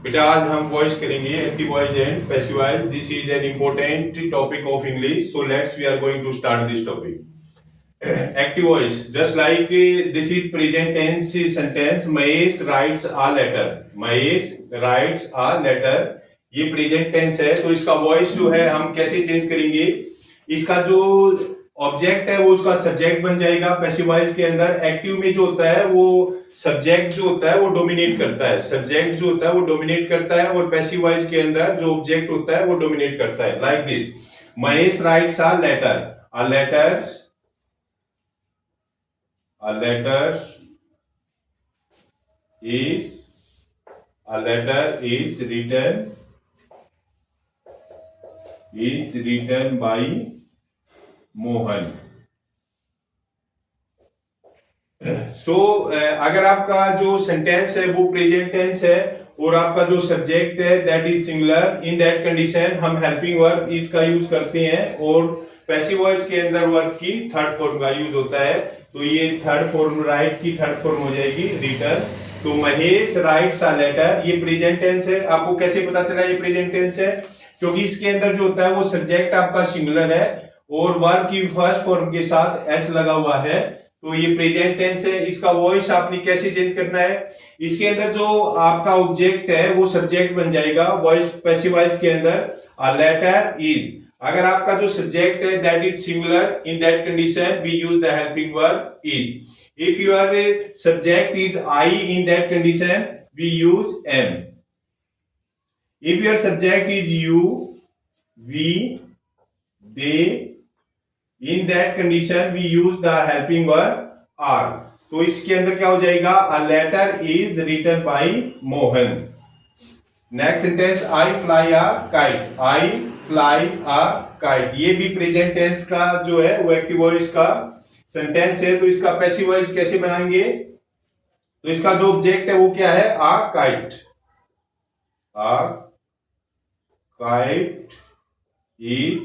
बेटा आज हम वॉइस करेंगे active voice and passive voice. This is an important topic of English, so let's we are going to start this topic. Active voice, just like this is present tense sentence. Mahesh writes a letter. Mahesh writes a letter. ये present tense है, तो इसका voice जो है हम कैसे change करेंगे. इसका जो ऑब्जेक्ट है वो उसका सब्जेक्ट बन जाएगा. पैसिव वॉइस के अंदर एक्टिव में जो होता है वो सब्जेक्ट जो होता है वो डोमिनेट करता है. सब्जेक्ट जो होता है वो डोमिनेट करता है और पैसिव वॉइस के अंदर जो ऑब्जेक्ट होता है वो डोमिनेट करता है. Like this, Mahesh writes a letter. A letter A letter is written by Mohan. So अगर आपका जो सेंटेंस है वो प्रेजेंट टेंस है और आपका जो सब्जेक्ट है that is singular, in that condition हम हेल्पिंग वर्ब इज का यूज करते हैं और पैसिव वॉइस के अंदर वर्ब की थर्ड फॉर्म का यूज होता है. तो ये थर्ड फॉर्म, राइट की थर्ड फॉर्म हो जाएगी रिटन. तो महेश राइट्स अ लेटर, ये प्रेजेंट टेंस है. आपको कैसे पता चला ये प्रेजेंट टेंस है? क्योंकि इसके अंदर जो होता है वो सब्जेक्ट आपका सिंगुलर है और वर्ब की फर्स्ट फॉर्म के साथ एस लगा हुआ है, तो ये प्रेजेंट टेंस है. इसका वॉइस आपने कैसे चेंज करना है, इसके अंदर जो आपका ऑब्जेक्ट है वो सब्जेक्ट बन जाएगा. वॉइस पैसिव वॉइस के अंदर अ लेटर इज, अगर आपका जो सब्जेक्ट है that is singular, in that condition we use the helping verb is. If your subject is I, in that condition we use am. If your subject is you, we, they, in that condition we use the helping verb are. तो इसके अंदर क्या हो जाएगा, a letter is written by Mohan. Next sentence, I fly a kite. I fly a kite, ये भी present tense का जो है वो एक्टिव वॉइस का सेंटेंस है. तो इसका पैसिव वॉइस कैसे बनाएंगे, तो इसका जो ऑब्जेक्ट है वो क्या है, a kite. A kite is,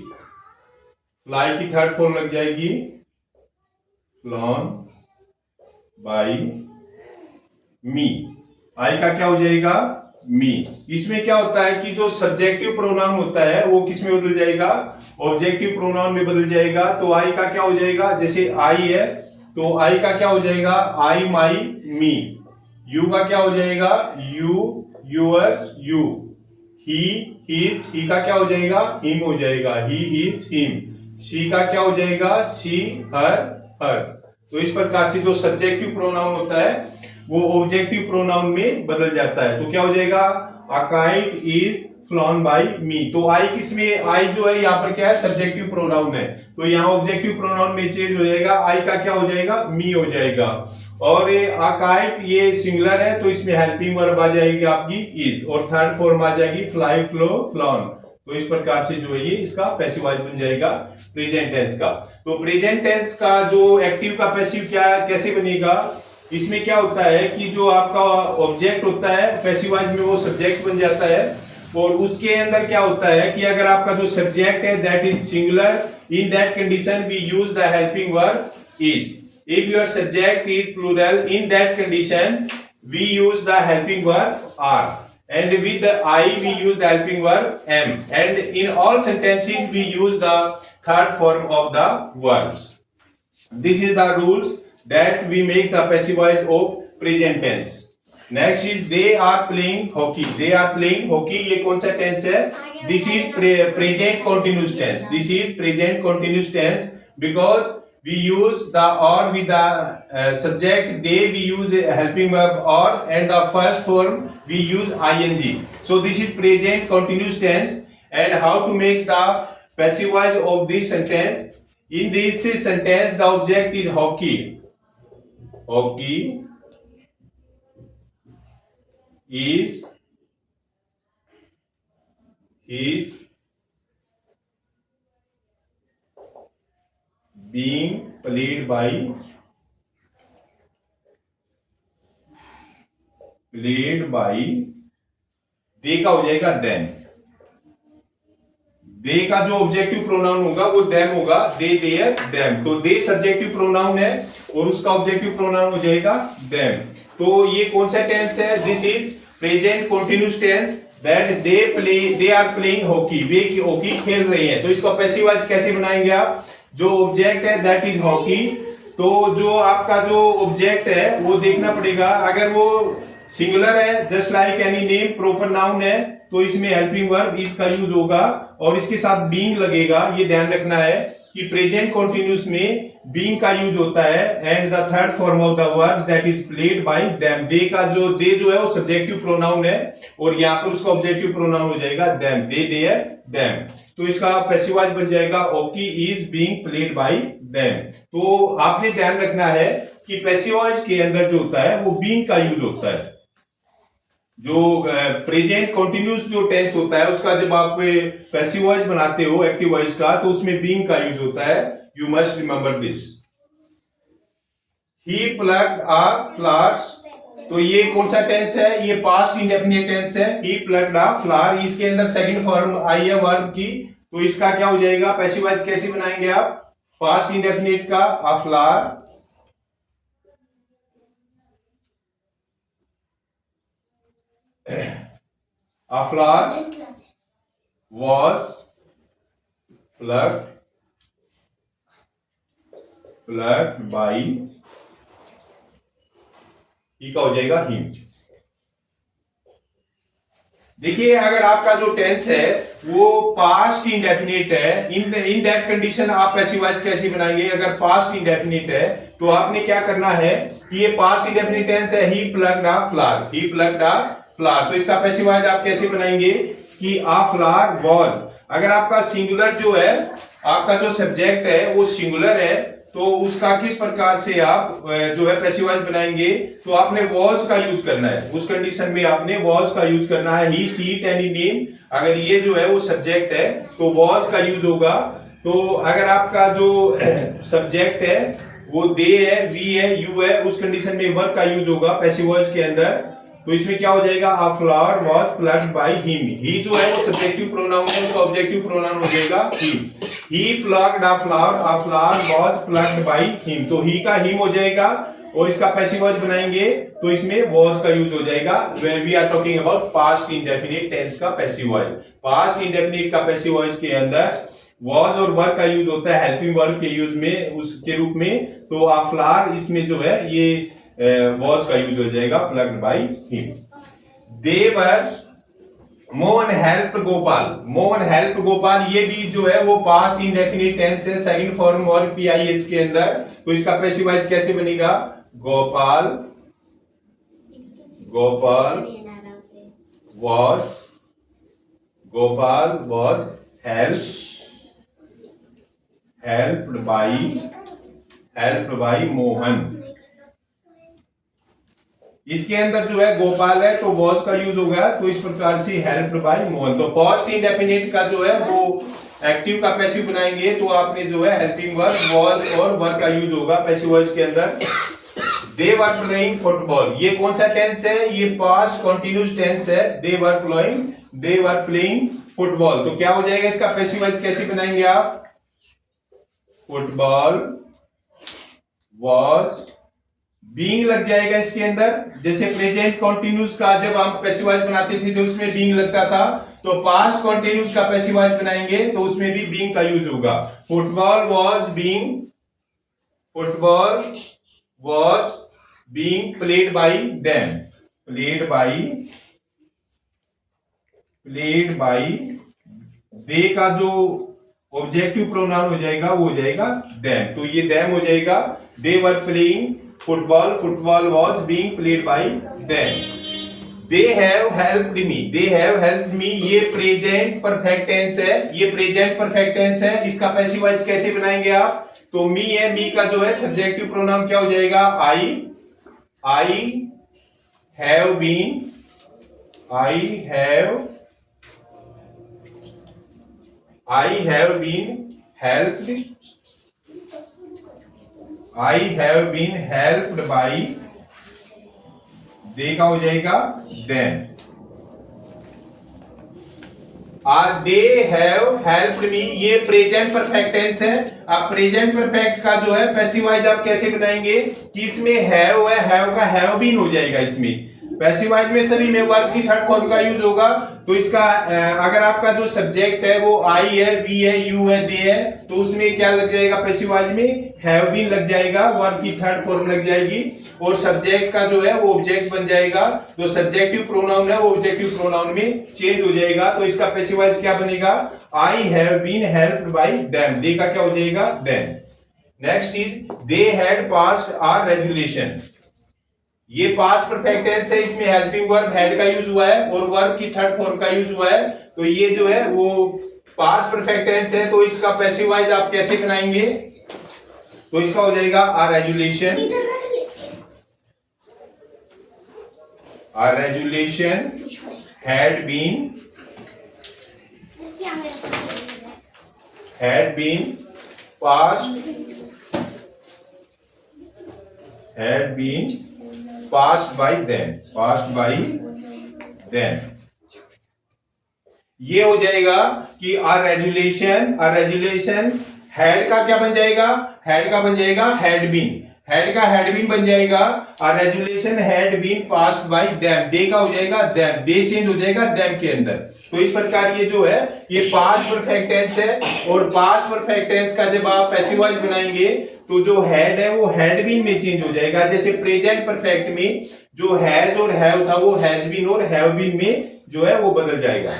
fly की थर्ड फॉर्म लग जाएगी फ्लॉन बाय मी. आई का क्या हो जाएगा, मी. इसमें क्या होता है कि जो सब्जेक्टिव प्रोनाउन होता है वो किस में बदल जाएगा, ऑब्जेक्टिव प्रोनाउन में बदल जाएगा. तो आई का क्या हो जाएगा, जैसे आई है तो आई का क्या हो जाएगा, आई, माई, मी. यू का क्या हो जाएगा, you, yours, you. He, his, he का क्या हो जाएगा, हिम हो जाएगा, ही, हिज, हिम. शी का क्या हो जाएगा, शी, हर, हर. तो इस प्रकार से जो सब्जेक्टिव प्रोनाउन होता है वो ऑब्जेक्टिव प्रोनाउन में बदल जाता है. तो क्या हो जाएगा, a kite is flown by me. तो आई किसमें, आई जो है यहाँ पर क्या है, सब्जेक्टिव प्रोनाउन है. तो यहाँ ऑब्जेक्टिव प्रोनाउन में चेंज हो जाएगा, आई का क्या हो जाएगा, मी हो जाएगा. और ये अ काइट ये सिंगुलर है तो इसमें हेल्पिंग वर्ब आ जाएगी आपकी इज, और थर्ड फॉर्म आ जाएगी फ्लाई, फ्लो, फ्लॉन. तो इस प्रकार से जो है ये इसका पैसिव वॉइस बन जाएगा प्रेजेंट टेंस का. तो प्रेजेंट टेंस का जो एक्टिव का पैसिव क्या कैसे बनेगा, इसमें क्या होता है कि जो आपका ऑब्जेक्ट होता है पैसिव वॉइस में वो सब्जेक्ट बन जाता है और उसके अंदर क्या होता है कि अगर आपका जो सब्जेक्ट है that is singular, in that condition we use the helping verb is. If your subject is plural, in that condition we use the helping verb are. And with the I we use the helping verb am, and in all sentences we use the third form of the verbs. This is the rules that we make the passive voice of present tense. Next is they are playing hockey. They are playing hockey. ये कौन सा tense है? This is present continuous tense. This is present continuous tense because we use the or with the subject they, we use a helping verb or, and the first form we use ing. So this is present continuous tense. And how to make the passive voice of this sentence? In this sentence the object is hockey. Hockey is being played by दे का हो जाएगा then. दे का जो objective pronoun होगा वो them होगा, दे, there, them. तो दे subjective pronoun है और उसका ऑब्जेक्टिव प्रोनाउन हो जाएगा देम. तो ये कौन सा टेंस है? This is present continuous tense that they are playing hockey, वे की हॉकी खेल रहे हैं। तो इसको पैसिव वॉइस कैसे बनाएंगे आप? जो ऑब्जेक्ट है दैट इज हॉकी, तो जो आपका जो ऑब्जेक्ट है वो देखना पड़ेगा। अगर वो सिंगुलर है just like any name, proper noun है, तो इसमें हेल्पिंग वर्ब इज का यूज होगा और इसके साथ बीइंग लगेगा। ये ध्यान रखना है कि प्रेजेंट कंटिन्यूअस में बीइंग का यूज होता है। And the third form of the verb that is played by them, they जो है वो सब्जेक्टिव प्रोनाउन है और यहाँ पर उसका ऑब्जेक्टिव प्रोनाउन हो जाएगा देम, दे देयर देम। तो इसका पैसिव वॉइस बन जाएगा hockey is being played by them. तो आपने ध्यान रखना है कि पैसिव वॉइस के अंदर जो होता है वो बीइंग का यूज होता है। जो प्रेजेंट कंटिन्यूअस जो टेंस होता है उसका जब आप पैसिव वॉइस बनाते हो एक्टिव वॉइस का, तो उसमें बीइंग का यूज होता है। You must remember this. He plugged a flowers, तो ये कौन सा टेंस है? ये पास्ट इंडेफिनिट टेंस है। ही प्लग्ड अ फ्लावर, इसके अंदर सेकंड फॉर्म आई है वर्ब की, तो इसका क्या हो जाएगा? पैसिव वॉइस कैसे बनाएंगे आप? पास्ट इंडेफिनिट का अ flower, a flower was plucked by, ही का हो जाएगा हिम। देखिए अगर आपका जो टेंस है वो पास्ट इंडेफिनिट है, इन दैट कंडीशन आप पैसिव वॉइस कैसे बनाएंगे? अगर पास्ट इंडेफिनिट है तो आपने क्या करना है कि ये पास्ट इंडेफिनिट टेंस है, he plugged a flower, he plugged a flower, तो इसका पैसिव वॉइस आप कैसे बनाएंगे कि आ फ्लावर वॉज। अगर आपका सिंगुलर जो है, आपका जो सब्जेक्ट है वो सिंगुलर है, तो उसका किस प्रकार से आप जो है पैसिव वॉइस बनाएंगे? तो आपने वॉज का यूज करना है। उस कंडीशन में आपने वॉज का यूज करना है। ही, शी, इट, एनी नेम, अगर ये जो है वो सब्जेक्ट है तो वॉज का यूज होगा। तो अगर आपका जो सब्जेक्ट है वो दे है, वी है, यू है, उस कंडीशन में वर्ब का यूज होगा पैसिव वॉइस के अंदर। तो इसमें क्या हो जाएगा? A flower was plugged by him, he जो है वो सब्जेक्टिव प्रोनाउन है, उसका ऑब्जेक्टिव प्रोनाउन हो जाएगा him. He plugged a flower was plugged by him, तो ही का हिम हो जाएगा और इसका पैसिव वॉइस बनाएंगे तो इसमें वॉज का यूज हो जाएगा। When we are talking about past indefinite tense का पैसिव वॉइस, पास्ट इंडेफिनिट का पैसिव वॉइस के अंदर वॉज और वर्ब का यूज होता है हेल्पिंग वर्ब के यूज में, उसके रूप में। तो आ फ्लावर इसमें जो है ये वॉज का यूज हो जाएगा plugged by him. They were Mohan help Gopal, Mohan help Gopal, ये भी जो है वो पास्ट इंडेफिनिट टेंस है, सेकंड फॉर्म वर्ब पीआईएस के अंदर। तो इसका पैसिव वॉइस कैसे बनेगा? Gopal was helped by Mohan. इसके अंदर जो है गोपाल है तो वॉज का यूज होगा, तो इस प्रकार से हेल्प्ड बाय मोहन। तो पास्ट इंडेफिनिट का जो है वो एक्टिव का पैसिव बनाएंगे तो आपने जो है हेल्पिंग वर्ब वॉज और वर्ब का यूज होगा पैसिव वॉइस के अंदर। दे वर प्लेइंग फुटबॉल, ये कौन सा टेंस है? ये पास्ट कंटिन्यूअस टेंस है। दे वर प्लेइंग फुटबॉल, तो क्या हो जाएगा? इसका पैसिव वॉइस कैसे बनाएंगे आप? फुटबॉल वॉज, बीइंग लग जाएगा इसके अंदर। जैसे प्रेजेंट कंटिन्यूअस का जब हम पैसिव वॉइस बनाते थे तो उसमें बीइंग लगता था, तो पास्ट कंटिन्यूअस का पैसिव वॉइस बनाएंगे तो उसमें भी बीइंग का यूज होगा। Football was being played by them, played by they का जो ऑब्जेक्टिव प्रोनाउन हो जाएगा वो हो जाएगा देम, तो ये देम हो जाएगा। They were playing football was being played by them. They have helped me, ये प्रेजेंट परफेक्ट टेंस है, ये प्रेजेंट परफेक्ट टेंस है। इसका पैसिव वॉइस कैसे बनाएंगे आप? तो मी है, मी का जो है सब्जेक्टिव प्रोनाउन क्या हो जाएगा? I have been helped by, they का हो जाएगा them. They have helped me, ये प्रेजेंट परफेक्ट टेंस है। अब प्रेजेंट परफेक्ट का जो है पैसिव वॉइस आप कैसे बनाएंगे कि इसमें हैव है, हैव का हैव बीन हो जाएगा। इसमें पैसिव वॉइस में सभी में वर्ब की थर्ड फॉर्म का यूज होगा। तो इसका अगर आपका जो सब्जेक्ट है वो आई है, वी है, यू है, दे है, तो उसमें क्या लग जाएगा पैसिव वॉइस में हैव बीन लग जाएगा, वर्ब की थर्ड फॉर्म लग जाएगी और सब्जेक्ट का जो है वो ऑब्जेक्ट बन जाएगा। जो सब्जेक्टिव प्रोनाउन है वो ऑब्जेक्टिव प्रोनाउन में चेंज हो जाएगा। तो इसका पैसिव वॉइस क्या बनेगा, I have been helped by them, they का क्या हो जाएगा them. Next is they had passed a resolution, ये पास्ट परफेक्ट टेंस है, इसमें हेल्पिंग वर्ब हैड का यूज हुआ है और वर्ब की थर्ड फॉर्म का यूज हुआ है। तो ये जो है वो पास्ट परफेक्ट टेंस है। तो इसका पैसिव वॉइस आप कैसे बनाएंगे, तो इसका हो जाएगा a resolution, a resolution had been passed by them, ये हो जाएगा कि आ रेजुलेशन हैड का क्या बन जाएगा, हैड का बन जाएगा हैड बीन, हैड का हैड बीन बन जाएगा। A resolution had been passed by them, they का हो जाएगा देम, दे चेंज हो जाएगा देम के अंदर। तो इस प्रकार ये जो है ये पास्ट परफेक्ट टेंस है और पास्ट परफेक्ट टेंस का जब आप पैसिव वॉइस बनाएंगे तो जो हैड है वो हैड बीन में चेंज हो जाएगा। जैसे प्रेजेंट परफेक्ट में जो हैज और हैव था वो हैज बीन और हैव बीन में जो है वो बदल जाएगा।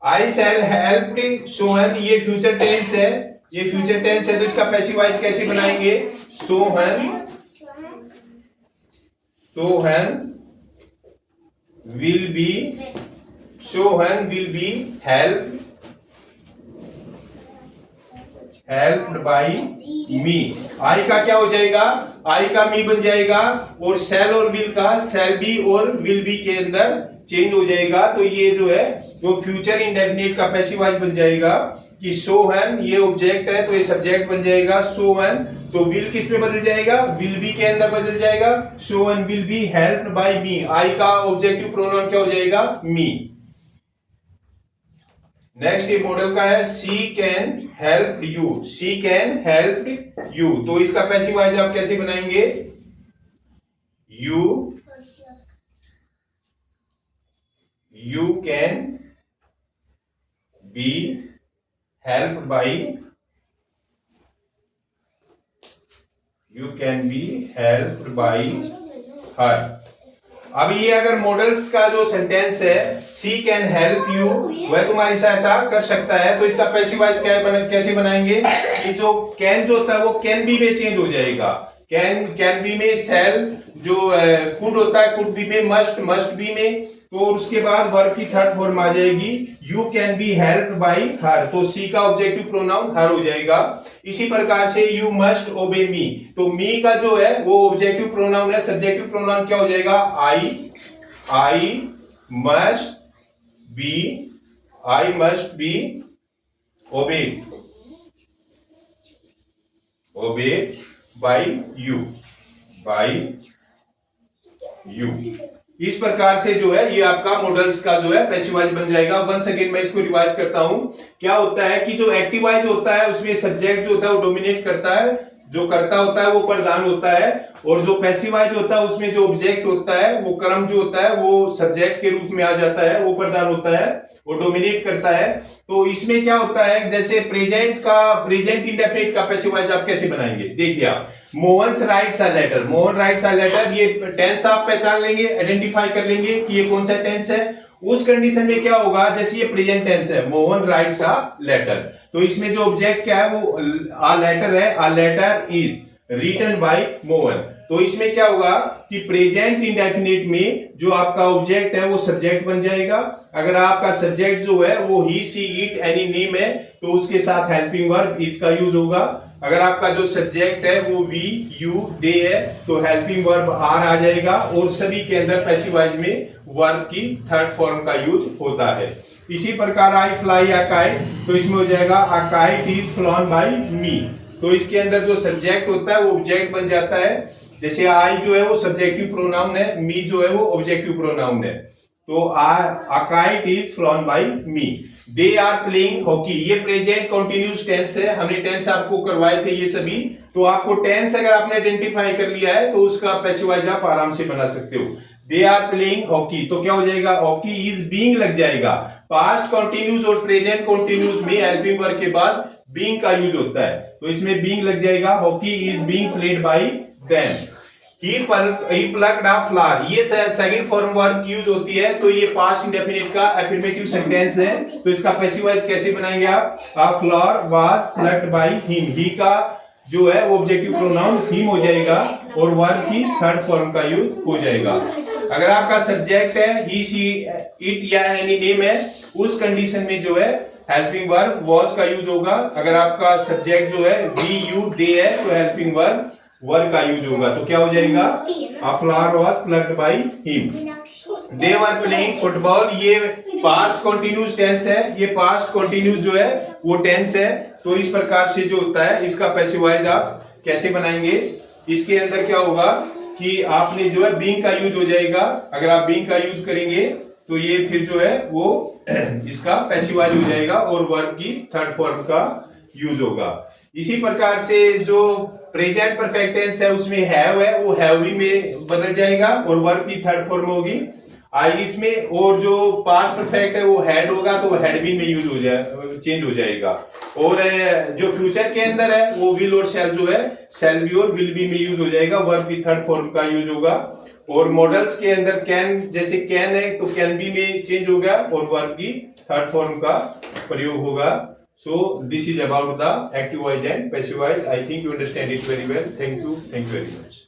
आई शैल हेल्प सोहन, ये फ्यूचर टेंस है, ये फ्यूचर टेंस है। तो इसका पैसिव वॉइस कैसे बनाएंगे, Sohan will be helped by me. I का क्या हो जाएगा, आई का मी बन जाएगा और शैल और विल का शैल बी और विल बी के अंदर चेंज हो जाएगा। तो ये जो है वो फ्यूचर इंडेफिनिट का पैसिव वॉइस बन जाएगा कि सोहन, ये ऑब्जेक्ट है तो ये सब्जेक्ट बन जाएगा सोहन। तो विल किस में बदल जाएगा, विल बी के अंदर बदल जाएगा, Sohan will be helped by me. I का ऑब्जेक्टिव प्रोनाउन क्या हो जाएगा, मी। नेक्स्ट ये मॉडल का है she can help you, she can help you. तो इसका पैसिव वॉइस आप कैसे बनाएंगे, you can be helped bye, you can be helped bye हर। अब ये अगर मॉडल्स का जो सेंटेंस है सी कैन हेल्प यू, वह तुम्हारी सहायता कर सकता है, तो इसका पैसिव वॉइस कैसे बनाएंगे कि जो कैन जो होता है वो कैन बी में चेंज हो जाएगा। कैन बी में शैल, जो कुड होता है कुड बी में, मस्ट बी में, तो उसके बाद वर्ब की थर्ड फॉर्म आ जाएगी you can be helped bye हर। तो सी का ऑब्जेक्टिव प्रोनाउन हर हो जाएगा। इसी प्रकार से यू मस्ट ओबे मी, तो मी का जो है वो ऑब्जेक्टिव प्रोनाउन है, सब्जेक्टिव प्रोनाउन क्या हो जाएगा, I must be obeyed by you. इस प्रकार से जो है ये आपका मॉडल्स का जो है पैसिव वॉइस बन जाएगा। वंस अगेन मैं इसको रिवाइज करता हूं। क्या होता है कि जो एक्टिव वॉइस होता है उसमें सब्जेक्ट जो होता है वो डोमिनेट करता है, जो करता होता है वो प्रधान होता है, और जो पैसिव वॉइस होता है उसमें जो ऑब्जेक्ट होता है वो कर्म जो होता है वो सब्जेक्ट के रूप में आ जाता है, वो प्रधान होता है, वो डोमिनेट करता है। तो इसमें क्या होता है, जैसे प्रेजेंट इंडेफिनिट का पैसिव वॉइस आप कैसे बनाएंगे, देखिए आप Mohan writes a letter, Mohan writes a letter, ये टेंस आप पहचान लेंगे, आइडेंटिफाई कर लेंगे कि ये कौन सा टेंस है। उस कंडीशन में क्या होगा, जैसे ये प्रेजेंट टेंस है, मोहन राइट्स अ लेटर, तो इसमें जो ऑब्जेक्ट क्या है वो अ लेटर है, a letter is written by Mohan. तो इसमें क्या होगा कि प्रेजेंट इंडेफिनिट में जो आपका ऑब्जेक्ट है वो सब्जेक्ट बन जाएगा। अगर आपका सब्जेक्ट जो है वो ही, सी, इट, एनी नेम है तो उसके साथ हेल्पिंग वर्ब इज का यूज होगा। अगर आपका जो सब्जेक्ट है वो वी, यू, दे है तो हेल्पिंग वर्ब आर आ जाएगा, और सभी के अंदर पैसिव वॉइस में वर्ब की थर्ड फॉर्म का यूज होता है। इसी प्रकार आई फ्लाई अ काइट, तो इसमें हो जाएगा a kite is flown by me. तो इसके अंदर जो सब्जेक्ट होता है वो ऑब्जेक्ट बन जाता है। जैसे आई जो है वो सब्जेक्टिव प्रोनाउन है, मी जो है वो ऑब्जेक्टिव प्रोनाउन है। तो a kite is flown by me. They are playing hockey. ये प्रेजेंट कंटिन्यूस टेंस है, हमने टेंस आपको करवाए थे ये सभी। तो आपको टेंस अगर आपने आइडेंटिफाई कर लिया है तो उसका पैसिव वॉइस आप आराम से बना सकते हो। दे आर प्लेइंग हॉकी, तो क्या हो जाएगा, हॉकी इज बीइंग लग जाएगा। पास्ट कंटिन्यूस और प्रेजेंट कंटिन्यूस में हेल्पिंग वर्ब के बाद बीइंग का यूज होता है, तो इसमें बीइंग लग जाएगा। Hockey is being played by them. He plucked a flower, ये सेकंड फॉर्म वर्ब यूज होती है, तो ये पास्ट इंडेफिनिट का एफर्मेटिव सेंटेंस है। तो इसका पैसिव वॉइस कैसे बनाएंगे आप, a flower was plucked by him। ही का जो है वो ऑब्जेक्टिव प्रोनाउन हिम हो जाएगा और वर्ब की थर्ड फॉर्म का यूज हो जाएगा। अगर आपका सब्जेक्ट है ही, शी, इट या एनी नेम है, उस कंडीशन में जो है हेल्पिंग वर्ब was का यूज होगा। अगर आपका सब्जेक्ट जो है वी, यू, दे है तो हेल्पिंग वर्ब वर्ब का यूज होगा। तो क्या हो जाएगा, a flower was plucked by him। They were playing football, ये पास्ट कंटिन्यूस टेंस है, ये पास्ट कंटिन्यूस जो है वो टेंस है। तो इस प्रकार से जो होता है इसका पैसिव वॉइस आप कैसे बनाएंगे, इसके अंदर क्या होगा कि आपने जो है बीइंग का यूज हो जाएगा। अगर आप बीइंग का यूज करेंगे तो ये फिर जो है वो इसका पैसिव वॉइस हो जाएगा और वर्ब की थर्ड फॉर्म का यूज होगा। इसी प्रकार से जो प्रेजेंट परफेक्ट टेंस है उसमें हैव है, वो हैव भी में बदल जाएगा और वर्ब की थर्ड फॉर्म होगी आई इसमें। और जो पास्ट परफेक्ट है वो हैड होगा तो हैड भी में यूज हो जाए, चेंज हो जाएगा। और जो फ्यूचर के अंदर है वो विल और शैल जो है शैल भी और विल भी में यूज हो जाएगा, वर्ब की थर्ड फॉर्म का यूज होगा। और मॉडल्स के अंदर कैन, जैसे कैन है तो कैन बी में चेंज होगा और वर्ब की थर्ड फॉर्म का प्रयोग होगा। So this is about the active voice and passive voice. I think you understand it very well. Thank you very much.